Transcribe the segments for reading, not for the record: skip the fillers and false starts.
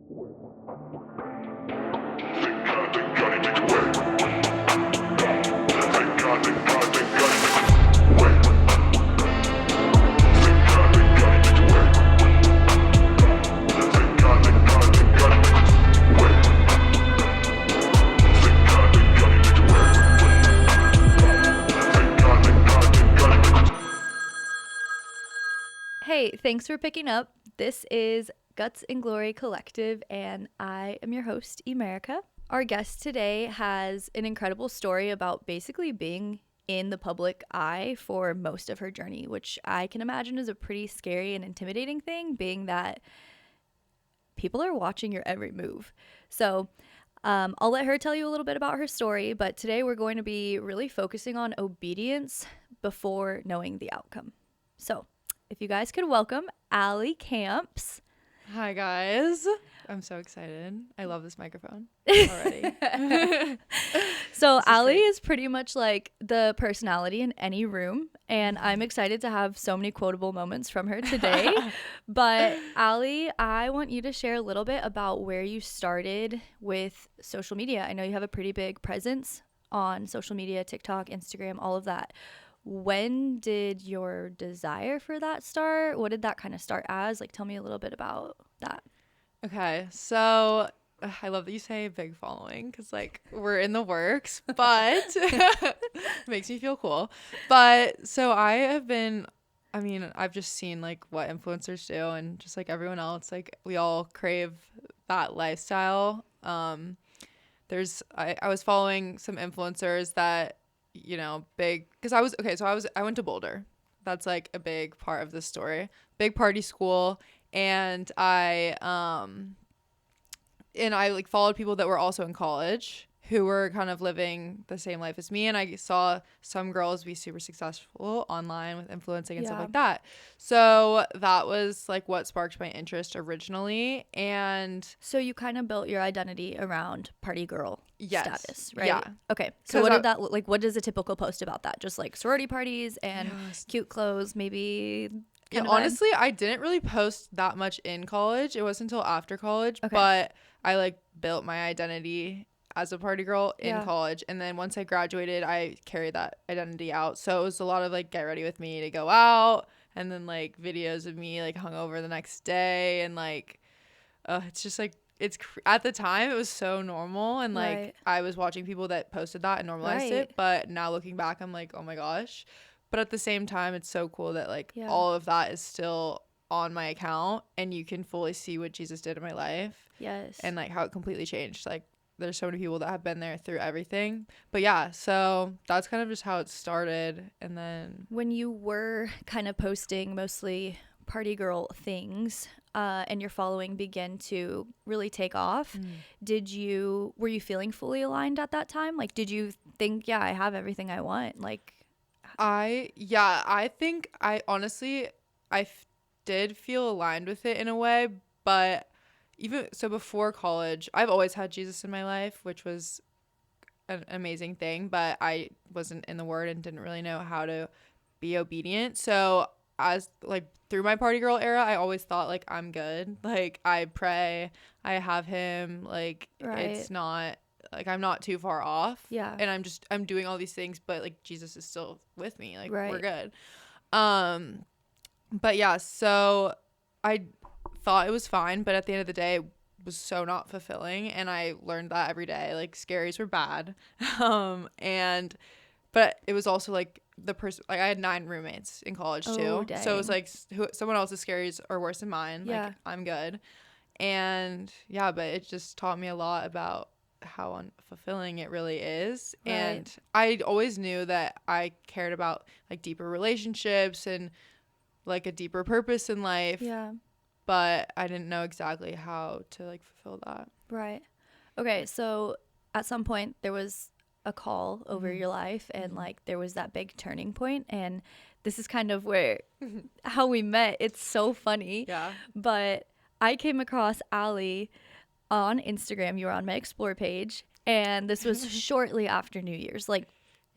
Hey, thanks for picking up. This is Guts and Glory Collective, and I am your host, Emerica. Our guest today has an incredible story about basically being in the public eye for most of her journey, which I can imagine is a pretty scary and intimidating thing, being that people are watching your every move. So I'll let her tell you a little bit about her story, but today we're going to be really focusing on obedience before knowing the outcome. So if you guys could welcome Allie Kamps. Hi, guys. I'm so excited. I love this microphone already. So Allie is pretty much like the personality in any room, and I'm excited to have so many quotable moments from her today. But Allie, I want you to share a little bit about where you started with social media. I know you have a pretty big presence on social media, TikTok, Instagram, all of that. When did your desire for that start? What did that kind of start as? Like, tell me a little bit about that. Okay, so I love that you say big following because, like, we're in the works, but it makes me feel cool. But so I've just seen, like, what influencers do, and just like everyone else, like, we all crave that lifestyle. I was following some influencers that, you know, big, because I went to Boulder. That's like a big part of this story. Big party school, and I like followed people that were also in college who were kind of living the same life as me, and I saw some girls be super successful online with influencing and stuff like that. So that was like what sparked my interest originally. And so you kind of built your identity around party girl status, right? Yeah. Okay. So what did that look like? What is a typical post about that? Just like sorority parties and cute clothes, maybe? Yeah, honestly, I didn't really post that much in college. It wasn't until after college, but I like built my identity as a party girl in college, and then once I graduated, I carried that identity out. So it was a lot of like get ready with me to go out, and then like videos of me like hungover the next day, and like it's just like at the time it was so normal, and like I was watching people that posted that and normalized it, but now looking back I'm like, oh my gosh. But at the same time, it's so cool that like all of that is still on my account, and you can fully see what Jesus did in my life. Yes. And like how it completely changed. Like there's so many people that have been there through everything. But yeah, so that's kind of just how it started. And then when you were kind of posting mostly party girl things, and your following began to really take off, were you feeling fully aligned at that time? Like, did you think, I have everything I want? Like, I think I honestly, did feel aligned with it in a way, but even so before college, I've always had Jesus in my life, which was an amazing thing, but I wasn't in the Word and didn't really know how to be obedient. So as like through my party girl era, I always thought like I'm good. Like I pray, I have him, like it's not like I'm not too far off. Yeah. And I'm doing all these things, but like Jesus is still with me. Like we're good. But yeah, so I thought it was fine, but at the end of the day it was so not fulfilling, and I learned that every day. Like scaries were bad. But it was also like the person, like I had 9 roommates in college too. Dang. So it was like someone else's scaries are worse than mine. Like I'm good. And yeah, but it just taught me a lot about how unfulfilling it really is. And I always knew that I cared about like deeper relationships and like a deeper purpose in life. Yeah. But I didn't know exactly how to like fulfill that. Right. Okay. So at some point there was a call over your life, and like there was that big turning point, and this is kind of where how we met. It's so funny. Yeah. But I came across Allie on Instagram. You were on my Explore page, and this was shortly after New Year's, like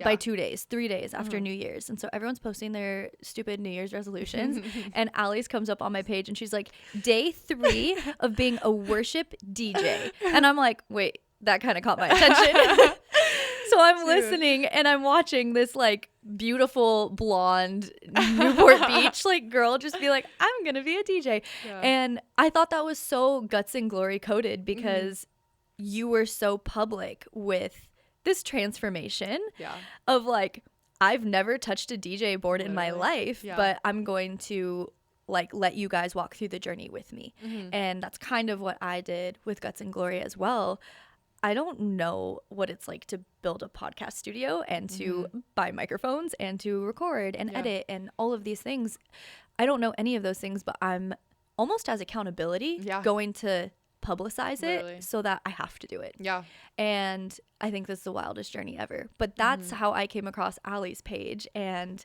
by 2 days, 3 days after New Year's. And so everyone's posting their stupid New Year's resolutions. And Allie's comes up on my page and she's like, day 3 of being a worship DJ. And I'm like, wait, that kind of caught my attention. So I'm listening and I'm watching this like beautiful blonde Newport Beach like girl just be like, I'm gonna be a DJ. And I thought that was so guts and glory coded because you were so public with this transformation of like, I've never touched a DJ board in my life, but I'm going to like let you guys walk through the journey with me. And that's kind of what I did with Guts and Glory as well. I don't know what it's like to build a podcast studio and to buy microphones and to record and edit and all of these things. I don't know any of those things, but I'm almost as accountability going to publicize it so that I have to do it. And I think that's the wildest journey ever. But that's how I came across Allie's page. And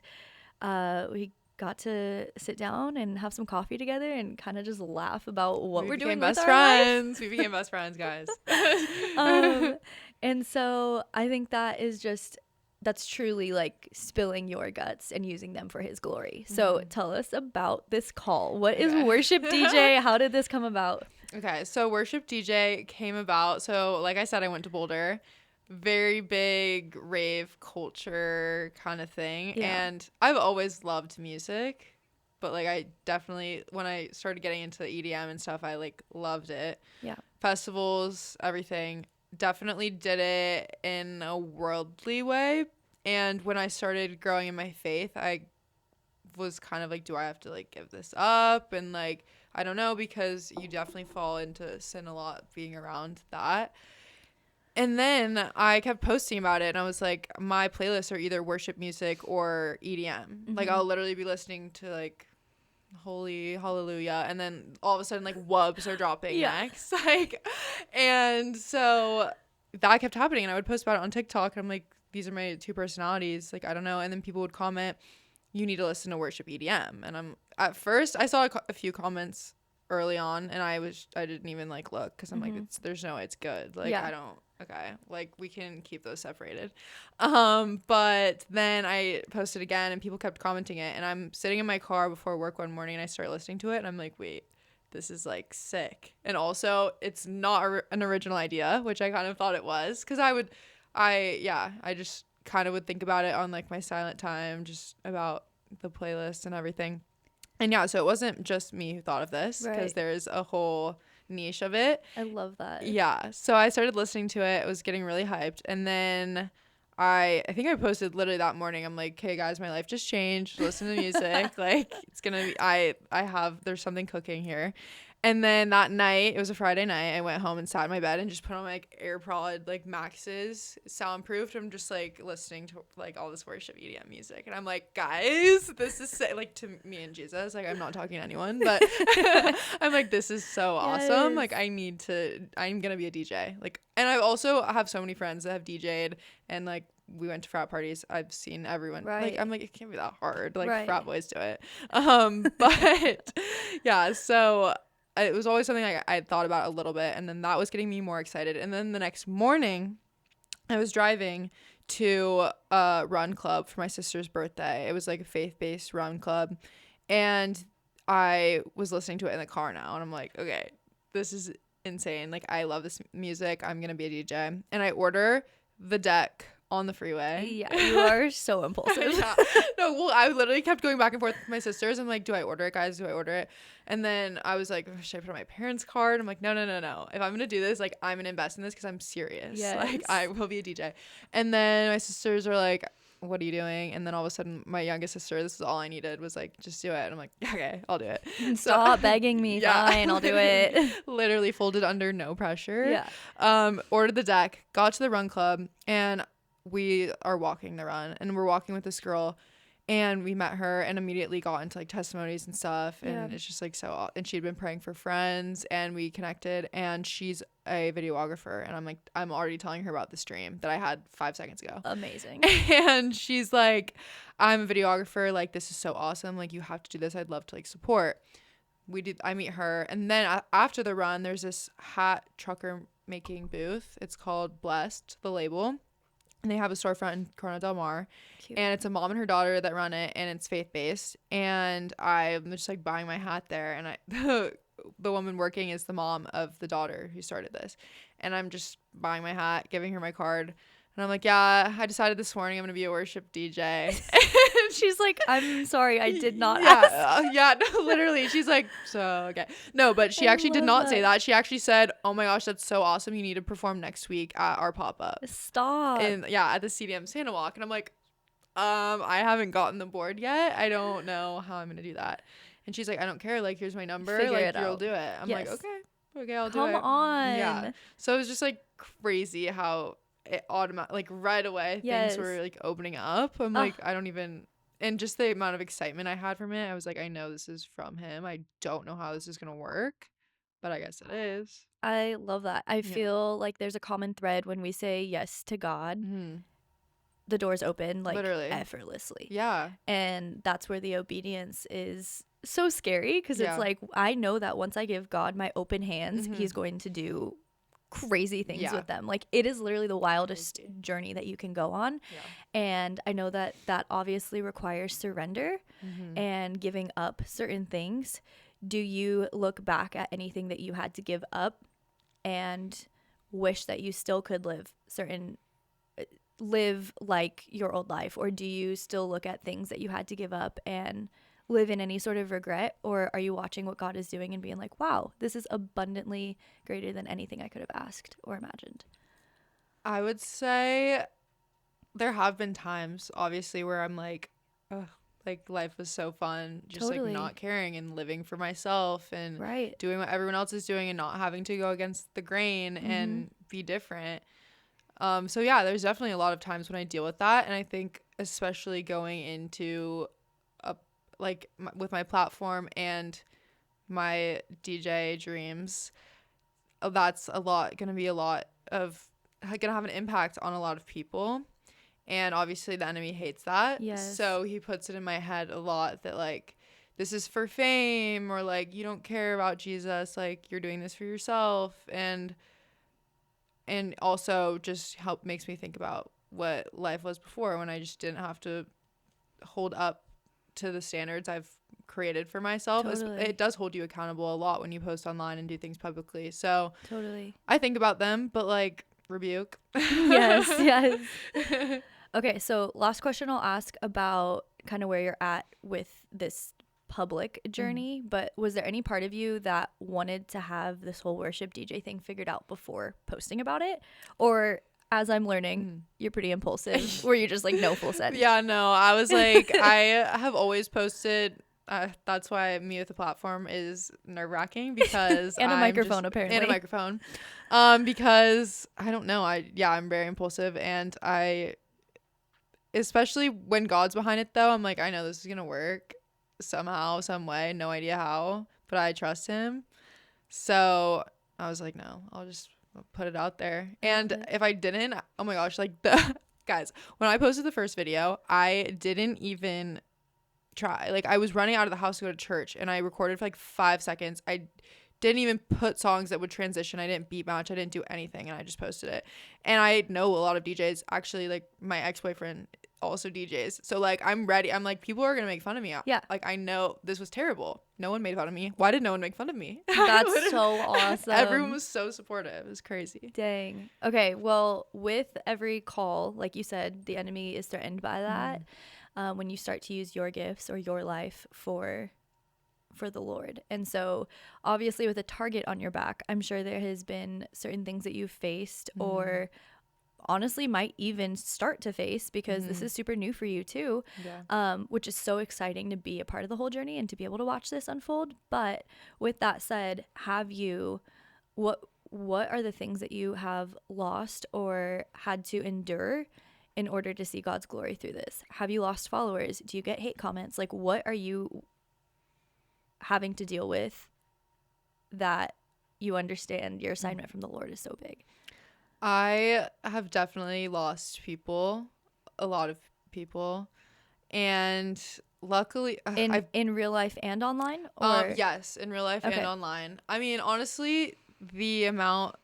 we got to sit down and have some coffee together and kind of just laugh about what we're doing with our life. We became best friends, guys. And so I think that is just, that's truly like spilling your guts and using them for his glory. So tell us about this call. What is Worship DJ? How did this come about? Okay, so Worship DJ came about. So like I said, I went to Boulder. Very big rave culture kind of thing. And I've always loved music, but like I definitely, when I started getting into EDM and stuff, I like loved it. Festivals, everything. Definitely did it in a worldly way. And when I started growing in my faith, I was kind of like, do I have to like give this up? And like, I don't know, because you definitely fall into sin a lot being around that. And then I kept posting about it, and I was like, my playlists are either worship music or EDM. Like, I'll literally be listening to, like, Holy Hallelujah, and then all of a sudden, like, wubs are dropping next. Like, and so that kept happening, and I would post about it on TikTok, and I'm like, these are my two personalities. Like, I don't know. And then people would comment, you need to listen to worship EDM. And at first, I saw a few comments early on, and I didn't even, like, look, because I'm like, there's no way it's good. Like, I don't. Okay, like we can keep those separated. But then I posted again and people kept commenting it, and I'm sitting in my car before work one morning and I start listening to it and I'm like, wait, this is like sick. And also it's not an original idea, which I kind of thought it was, because I just kind of would think about it on like my silent time, just about the playlist and everything. And so it wasn't just me who thought of this, because there's a whole niche of it. I love that. So I started listening to it. It was getting really hyped, and then I think I posted literally that morning. I'm like, hey guys, my life just changed. Listen to music. Like, it's gonna be, there's something cooking here. And then that night, it was a Friday night, I went home and sat in my bed and just put on my like AirPod like Maxes, soundproofed. I'm just like listening to like all this worship EDM music, and I'm like, guys, this is like, to me and Jesus. Like, I'm not talking to anyone, but I'm like, this is so awesome. Like, I'm gonna be a DJ. Like, and I also have so many friends that have DJ'd, and like we went to frat parties. I've seen everyone. Like, I'm like, it can't be that hard. Like, frat boys do it. But yeah, so it was always something I thought about a little bit, and then that was getting me more excited. And then the next morning, I was driving to a run club for my sister's birthday. It was like a faith-based run club, and I was listening to it in the car now, and I'm like, okay, this is insane. Like, I love this music. I'm gonna be a DJ. And I order the deck on the freeway. Yeah, you are so impulsive. No, well, I literally kept going back and forth with my sisters. I'm like, do I order it, guys? Do I order it? And then I was like, should I put it on my parents' card? I'm like, no. If I'm gonna do this, like, I'm gonna invest in this because I'm serious. Like, I will be a DJ. And then my sisters were like, what are you doing? And then all of a sudden, my youngest sister, this is all I needed, was like, just do it. And I'm like, okay, I'll do it. Stop begging me. Fine, I'll do it. Literally folded under no pressure. Ordered the deck, got to the run club, and we are walking the run, and we're walking with this girl, and we met her and immediately got into like testimonies and stuff, and it's just like so, and she'd been praying for friends, and we connected, and she's a videographer, and I'm already telling her about this dream that I had 5 seconds ago. Amazing. And she's like, I'm a videographer, like, this is so awesome, like, you have to do this, I'd love to like support. I meet her, and then after the run, there's this hat trucker making booth. It's called Blessed, the label. and they have a storefront in Corona Del Mar. Cute. And it's a mom and her daughter that run it, and it's faith-based. And I'm just like buying my hat there, and the woman working is the mom of the daughter who started this, and I'm just buying my hat, giving her my card, and I'm like, yeah, I decided this morning I'm gonna be a worship DJ. She's like, I'm sorry, I did not ask. Yeah, no, literally. She's like, so okay. No, but she actually did not say that. She actually said, oh my gosh, that's so awesome. You need to perform next week at our pop-up. Stop. And yeah, at the CDM Santa Walk. And I'm like, I haven't gotten the board yet. I don't know how I'm gonna do that. And she's like, I don't care. Like, here's my number. Figure like, it you'll out. do it. I'm like, okay, I'll do it. Come on. Yeah. So it was just like crazy how it like right away things were like opening up. I'm like, I don't even. And just the amount of excitement I had from it, I was like, I know this is from him. I don't know how this is gonna work, but I guess it is. I love that. I feel like there's a common thread when we say yes to God. Mm-hmm. The doors open like literally effortlessly. Yeah. And that's where the obedience is so scary, because it's like, I know that once I give God my open hands, he's going to do crazy things with them. Like, it is literally the wildest journey that you can go on. And I know that that obviously requires surrender and giving up certain things. Do you look back at anything that you had to give up and wish that you still could live like your old life? Or do you still look at things that you had to give up and live in any sort of regret? Or are you watching what God is doing and being like, wow, this is abundantly greater than anything I could have asked or imagined? I would say there have been times, obviously, where I'm like, ugh, like life was so fun, just like not caring and living for myself and doing what everyone else is doing and not having to go against the grain and be different. So yeah, there's definitely a lot of times when I deal with that. And I think especially going into with my platform and my DJ dreams, that's gonna have an impact on a lot of people. And obviously the enemy hates that. Yes. So he puts it in my head a lot that like, this is for fame, or like, you don't care about Jesus, like you're doing this for yourself. And also just makes me think about what life was before, when I just didn't have to hold up to the standards I've created for myself. It does hold you accountable a lot when you post online and do things publicly. So I think about them, but like, rebuke. Yes. Okay, so last question I'll ask about kind of where you're at with this public journey, but was there any part of you that wanted to have this whole worship DJ thing figured out before posting about it? Or, as I'm learning, you're pretty impulsive, where you just like, no, full send? Yeah, no, I was like, I have always posted. That's why me with the platform is nerve-wracking, because and a microphone, apparently. And a microphone. Because I don't know. I'm very impulsive, and especially when God's behind it though, I'm like, I know this is gonna work somehow, some way, no idea how, but I trust him. So I was like, no, I'll just put it out there. And if I didn't, oh my gosh, like guys, when I posted the first video, I didn't even try. Like, I was running out of the house to go to church, and I recorded for like 5 seconds. I didn't even put songs that would transition. I didn't beat match. I didn't do anything, and I just posted it. And I know a lot of DJs, actually, like my ex-boyfriend also DJs. So like, I'm ready. I'm like, people are gonna make fun of me. Yeah. Like, I know this was terrible. No one made fun of me. Why did no one make fun of me? That's so awesome. Everyone was so supportive. It was crazy. Dang. Okay, well, with every call, like you said, the enemy is threatened by that. When you start to use your gifts or your life for the Lord. And so obviously, with a target on your back, I'm sure there has been certain things that you've faced or honestly might even start to face, because this is super new for you too. Which is so exciting to be a part of the whole journey and to be able to watch this unfold. But with that said, what are the things that you have lost or had to endure in order to see God's glory through this? Have you lost followers? Do you get hate comments? Like, what are you having to deal with that you understand your assignment from the Lord is so big? I have definitely lost people, a lot of people, and luckily in real life and online, or yes, in real life and online. I mean, honestly, the amount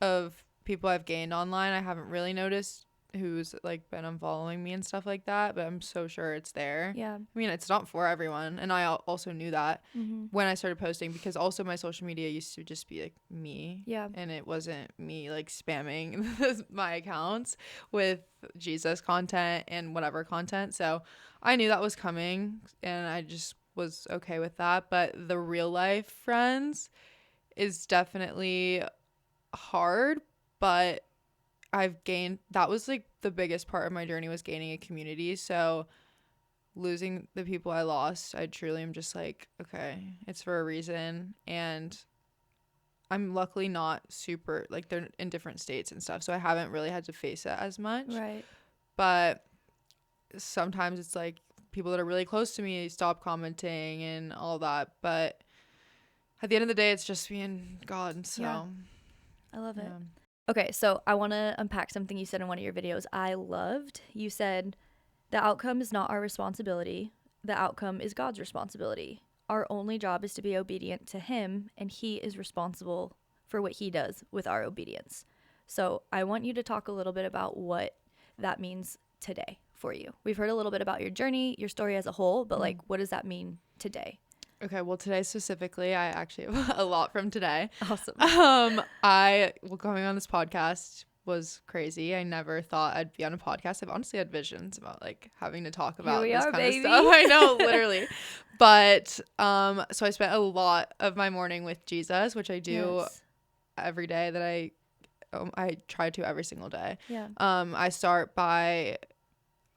of people I've gained online, I haven't really noticed who's like been unfollowing me and stuff like that, but I'm so sure it's there. Yeah. I mean, it's not for everyone, and I also knew that when I started posting, because also my social media used to just be like me. Yeah. And it wasn't me like spamming my accounts with Jesus content and whatever content. So I knew that was coming, and I just was okay with that. But the real life friends is definitely hard, but that was like the biggest part of my journey, was gaining a community. So losing the people I lost, I truly am just like, okay, it's for a reason. And I'm luckily not super, like, they're in different states and stuff, so I haven't really had to face it as much. Right. But sometimes it's like people that are really close to me stop commenting and all that. But at the end of the day, it's just being God. So yeah. I love it. Okay, so I want to unpack something you said in one of your videos I loved. You said, the outcome is not our responsibility. The outcome is God's responsibility. Our only job is to be obedient to him, and he is responsible for what he does with our obedience. So I want you to talk a little bit about what that means today for you. We've heard a little bit about your journey, your story as a whole, but like, what does that mean today? Okay, well, today specifically, I actually have a lot from today. Awesome. Going on this podcast was crazy. I never thought I'd be on a podcast. I've honestly had visions about like having to talk about this kind of stuff. I know, literally. But so I spent a lot of my morning with Jesus, which I do every day. That I try to every single day. Yeah. I start by,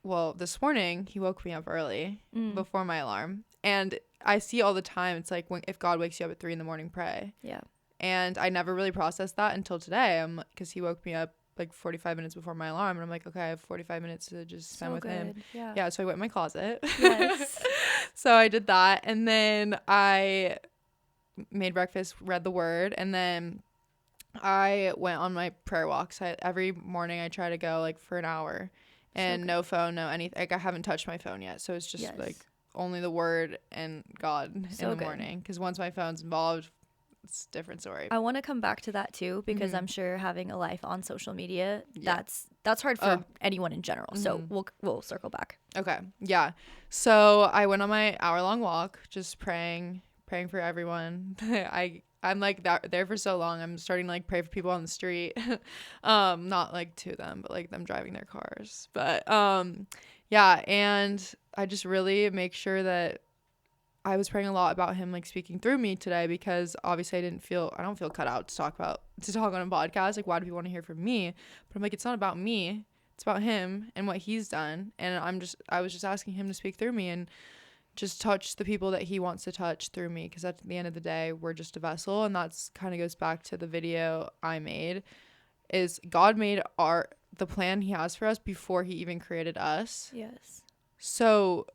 this morning he woke me up early before my alarm, and I see all the time, it's like, if God wakes you up at 3 a.m, pray. Yeah. And I never really processed that until today. Because he woke me up like 45 minutes before my alarm, and I'm like, okay, I have 45 minutes to just spend with him. Yeah. So I went in my closet. Yes. So I did that, and then I made breakfast, read the word, and then I went on my prayer walks. Every morning I try to go like for an hour, and no phone, no anything. Like, I haven't touched my phone yet, so it's just like only the word and God in the morning. Because once my phone's involved, it's a different story. I want to come back to that too, because I'm sure having a life on social media, that's hard for anyone in general. So we'll circle back. Okay. Yeah. So I went on my hour-long walk, just praying for everyone. I'm like there for so long. I'm starting to like pray for people on the street. Not like to them, but like them driving their cars. But yeah, and I just really make sure that I was praying a lot about him like speaking through me today, because obviously I don't feel cut out to talk on a podcast. Like, why do people want to hear from me? But I'm like, it's not about me. It's about him and what he's done. And I was just asking him to speak through me and just touch the people that he wants to touch through me, because at the end of the day, we're just a vessel. And that's kind of goes back to the video I made, is God made the plan he has for us before he even created us. Yes. So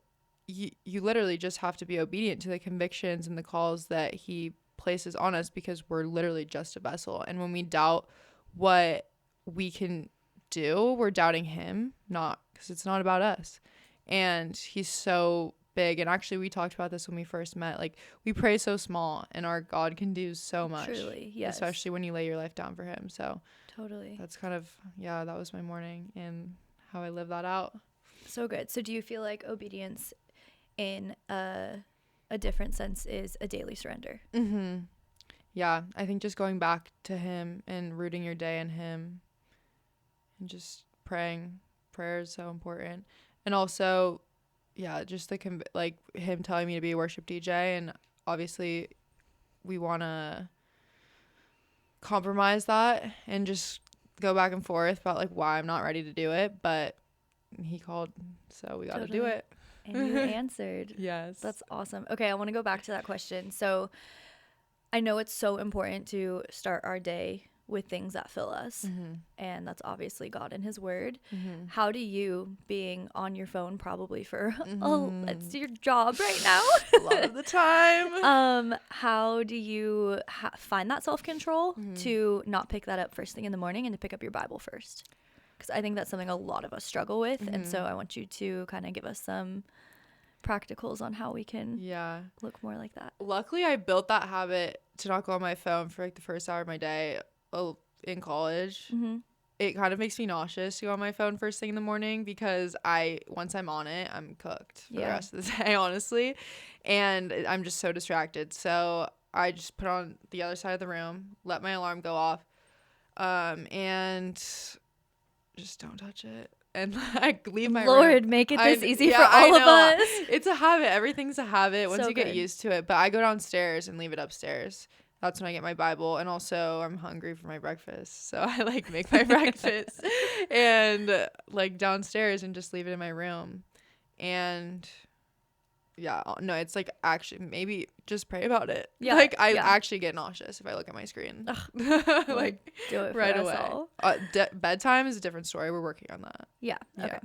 you literally just have to be obedient to the convictions and the calls that he places on us, because we're literally just a vessel. And when we doubt what we can do, we're doubting him, because it's not about us. And he's so big. And actually, we talked about this when we first met. Like, we pray so small, and our God can do so much. Truly, yes. Especially when you lay your life down for him. So totally. That's kind of, that was my morning and how I live that out. So good. So do you feel like obedience in a different sense is a daily surrender? Mm-hmm. Yeah, I think just going back to him and rooting your day in him and just praying. Prayer is so important. And also, just like him telling me to be a worship DJ, and obviously we want to compromise that and just go back and forth about like why I'm not ready to do it, but he called, so we got to do it. And you answered. Yes. That's awesome. Okay, I want to go back to that question. So I know it's so important to start our day with things that fill us. Mm-hmm. And that's obviously God and his word. Mm-hmm. How do you, being on your phone probably for, it's your job right now. A lot of the time. How do you find that self-control to not pick that up first thing in the morning and to pick up your Bible first? Because I think that's something a lot of us struggle with. Mm-hmm. And so I want you to kind of give us some practicals on how we can look more like that. Luckily, I built that habit to not go on my phone for like the first hour of my day in college. Mm-hmm. it kind of makes me nauseous to go on my phone first thing in the morning because once I'm on it, I'm cooked for the rest of the day, honestly. And I'm just so distracted. So I just put on the other side of the room, let my alarm go off, and just don't touch it. And like leave my room. Make it this easy for all of us. It's a habit. Everything's a habit once So you get used to it. But I go downstairs and leave it upstairs. That's when I get my Bible. And also I'm hungry for my breakfast. So I like make my breakfast and like downstairs and just leave it in my room. And yeah, no, it's like actually maybe just pray about it. Yeah. Like I actually get nauseous if I look at my screen. Like do it for right us away. all. Bedtime is a different story. We're working on that. Yeah. Okay.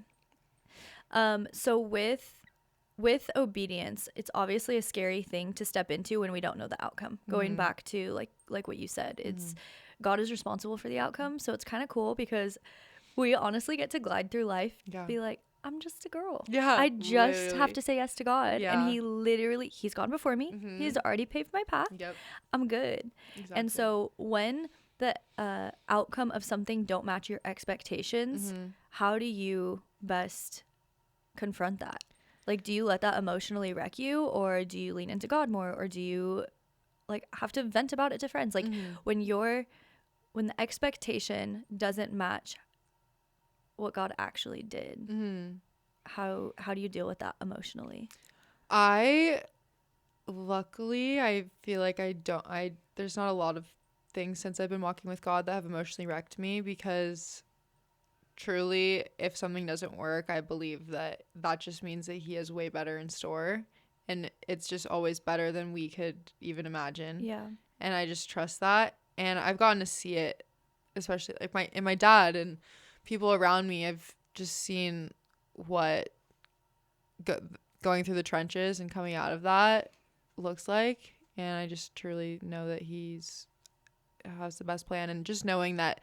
So with obedience, it's obviously a scary thing to step into when we don't know the outcome. Going back to like what you said, it's God is responsible for the outcome. So it's kind of cool because we honestly get to glide through life, be like, I'm just a girl. Yeah. I just have to say yes to God. Yeah. And he's gone before me. He's already paved my path. Yep. I'm good. Exactly. And so when the outcome of something don't match your expectations, how do you best confront that? Like, do you let that emotionally wreck you, or do you lean into God more, or do you like have to vent about it to friends? Like when the expectation doesn't match what God actually did, how do you deal with that emotionally? Luckily I feel like there's not a lot of things since I've been walking with God that have emotionally wrecked me, because truly if something doesn't work, I believe that just means that he has way better in store, and it's just always better than we could even imagine. Yeah. And I just trust that, and I've gotten to see it, especially like my dad and people around me. I've just seen what going through the trenches and coming out of that looks like, and I just truly know that has the best plan, and just knowing that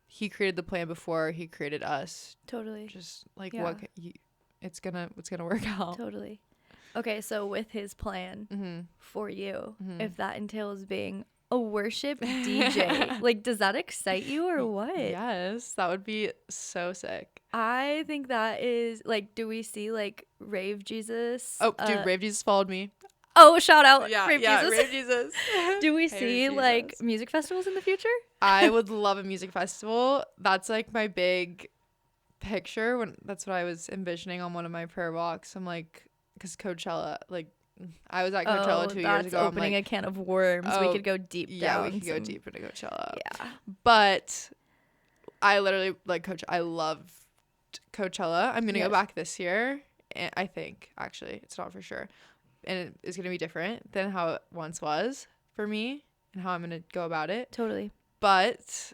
he created the plan before he created us. Totally. Just like it's gonna work out. Totally. Okay, so with his plan for you, if that entails being a worship DJ, like, does that excite you or what? Yes, that would be so sick. I think that is like, do we see like Rave Jesus? Oh, dude, Rave Jesus followed me. Oh, shout out. Yeah, Rave Jesus. Rave Jesus. Do we see like music festivals in the future? I would love a music festival. That's like my big picture. That's what I was envisioning on one of my prayer walks. I'm like, because Coachella, like, I was at Coachella 2 years ago. Opening a can of worms. We could go deep down. Yeah, we could go deep into Coachella. Yeah. But I literally I love Coachella. I'm gonna go back this year. And I think, actually, it's not for sure. And it is gonna be different than how it once was for me and how I'm gonna go about it. Totally. But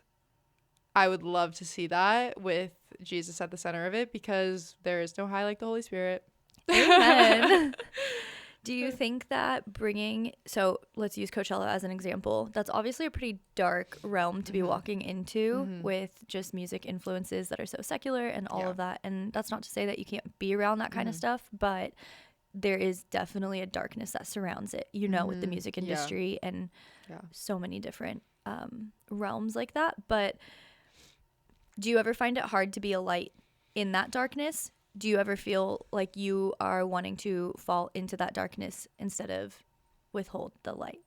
I would love to see that with Jesus at the center of it, because there is no high like the Holy Spirit. Amen. Do you think that so let's use Coachella as an example. That's obviously a pretty dark realm to be walking into with just music influences that are so secular and all of that. And that's not to say that you can't be around that kind of stuff, but there is definitely a darkness that surrounds it, with the music industry and so many different realms like that. But do you ever find it hard to be a light in that darkness? Do you ever feel like you are wanting to fall into that darkness instead of withhold the light?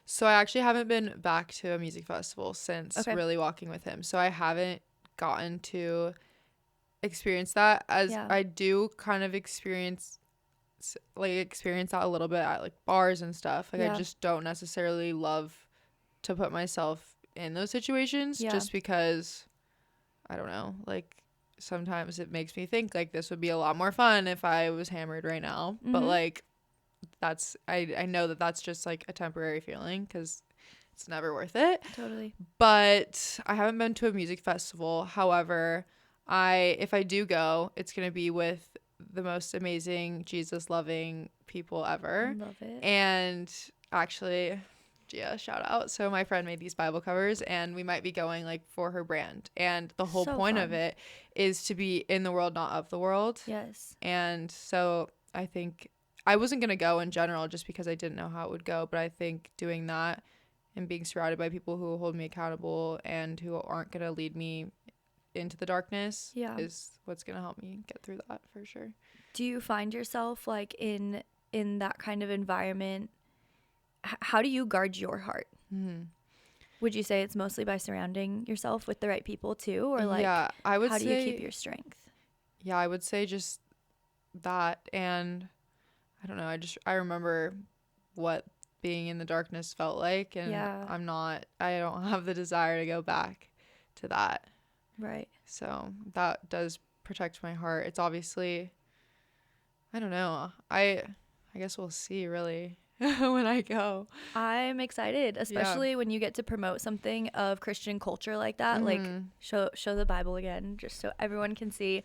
So I actually haven't been back to a music festival since really walking with him. So I haven't gotten to experience that, as I do kind of experience that a little bit at like bars and stuff. Like I just don't necessarily love to put myself in those situations just because, I don't know, like sometimes it makes me think like this would be a lot more fun if I was hammered right now. But like I know that that's just like a temporary feeling, because it's never worth it. Totally. But I haven't been to a music festival. However, if I do go, it's going to be with the most amazing Jesus loving people ever. Love it. And actually, Gia, shout out. So my friend made these Bible covers, and we might be going like for her brand. And the whole point of it is to be in the world, not of the world. Yes. And so I think I wasn't going to go in general just because I didn't know how it would go. But I think doing that and being surrounded by people who hold me accountable and who aren't going to lead me into the darkness Yeah. is what's going to help me get through that for sure. Do you find yourself like in that kind of environment? How do you guard your heart? Mm-hmm. Would you say it's mostly by surrounding yourself with the right people too? Or like, yeah, I would how say, do you keep your strength? Yeah, I would say just that. And I don't know. I remember what being in the darkness felt like. And Yeah. I don't have the desire to go back to that. Right. So that does protect my heart. It's obviously, I don't know. I guess we'll see really when I go. I'm excited, especially when you get to promote something of Christian culture like that. Like show the Bible again, just so everyone can see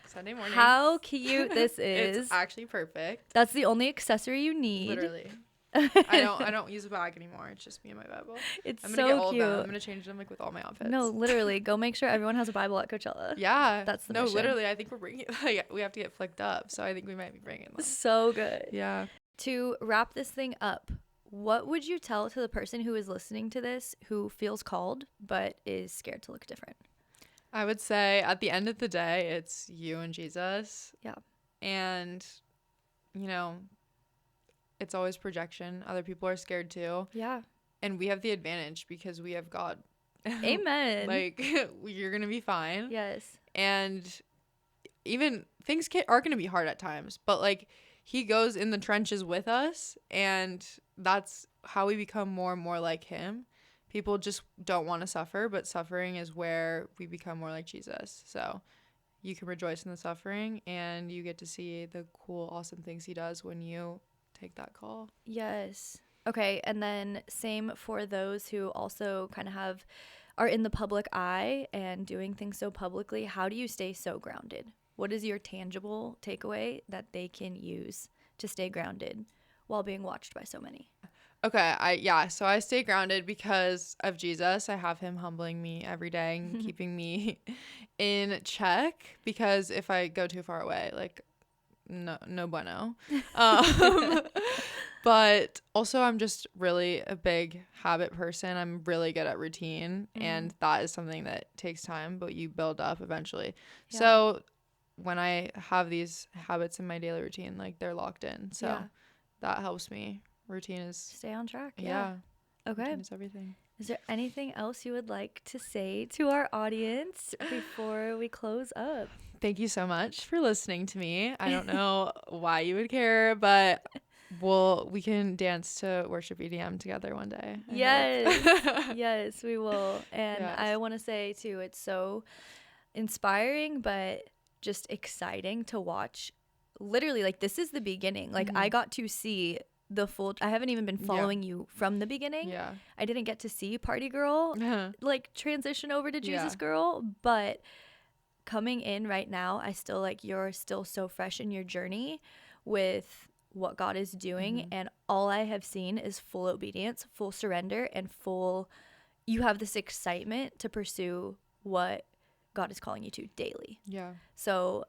Sunday morning how cute this is. It's actually perfect. That's the only accessory you need. Literally. I don't use a bag anymore. It's just me and my Bible. I'm gonna get all cute. of them. I'm gonna change them like with all my outfits. No, literally, go make sure everyone has a Bible at Coachella. Yeah, that's the no. mission. Literally, I think we're bringing. Like, we have to get flicked up, so I think we might be bringing them. So good. Yeah. To wrap this thing up, what would you tell to the person who is listening to this who feels called but is scared to look different? I would say at the end of the day, it's you and Jesus. Yeah. And, you know, it's always projection. Other people are scared too. Yeah. And we have the advantage because we have God. Amen. Like, you're going to be fine. Yes. And even things are going to be hard at times. But, like, he goes in the trenches with us. And that's how we become more and more like him. People just don't want to suffer. But suffering is where we become more like Jesus. So you can rejoice in the suffering. And you get to see the cool, awesome things he does when you take that call. Yes. Okay, and then same for those who also kind of are in the public eye and doing things so publicly. How do you stay so grounded? What is your tangible takeaway that they can use to stay grounded while being watched by so many? Okay, so I stay grounded because of Jesus. I have him humbling me every day and keeping me in check, because if I go too far away, like, no bueno. But also I'm just really a big habit person. I'm really good at routine, and that is something that takes time, but you build up eventually. Yeah. So when I have these habits in my daily routine, like, they're locked in. So that helps me. Routine is stay on track. Yeah. Okay. Routine is everything. Is there anything else you would like to say to our audience before we close up? Thank you so much for listening to me. I don't know why you would care, but we can dance to worship EDM together one day. Yes. Yes, we will. And yes. I want to say too, it's so inspiring, but just exciting to watch. Literally, like, this is the beginning. Like, I got to see the full, I haven't even been following you from the beginning. Yeah. I didn't get to see Party Girl like transition over to Jesus Girl, but coming in right now, I still, like, you're still so fresh in your journey with what God is doing, and all I have seen is full obedience, full surrender, and you have this excitement to pursue what God is calling you to daily. Yeah. So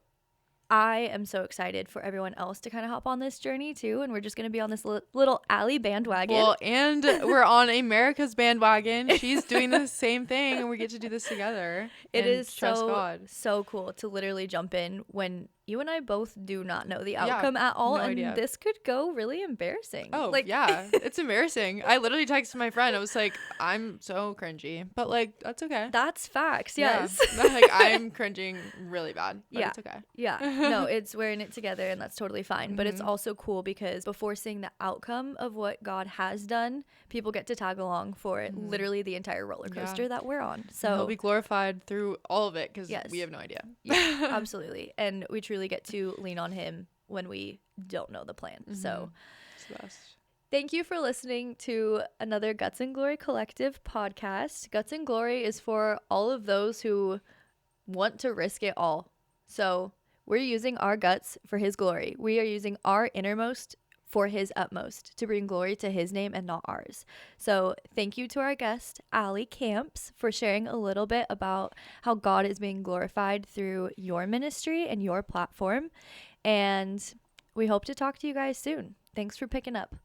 I am so excited for everyone else to kind of hop on this journey too, and we're just going to be on this little Allie bandwagon. Well, and we're on America's bandwagon. She's doing the same thing, and we get to do this together. It is so cool to literally jump in when you and I both do not know the outcome at all, and idea. This could go really embarrassing. Oh, like, yeah, it's embarrassing. I literally texted my friend. I was like, I'm so cringy, but, like, that's okay. That's facts. Yes. Yeah. Like, I'm cringing really bad, but it's okay. Yeah. No, we're in it together, and that's totally fine. But it's also cool because before seeing the outcome of what God has done, people get to tag along for literally the entire roller coaster that we're on. So he'll be glorified through all of it, because we have no idea. Yeah, absolutely. And we truly get to lean on him when we don't know the plan. So it's the best. Thank you for listening to another Guts and Glory Collective podcast. Guts and Glory is for all of those who want to risk it all. So we're using our guts for his glory. We are using our innermost for his utmost to bring glory to his name and not ours. So thank you to our guest, Allie Kamps, for sharing a little bit about how God is being glorified through your ministry and your platform. And we hope to talk to you guys soon. Thanks for picking up.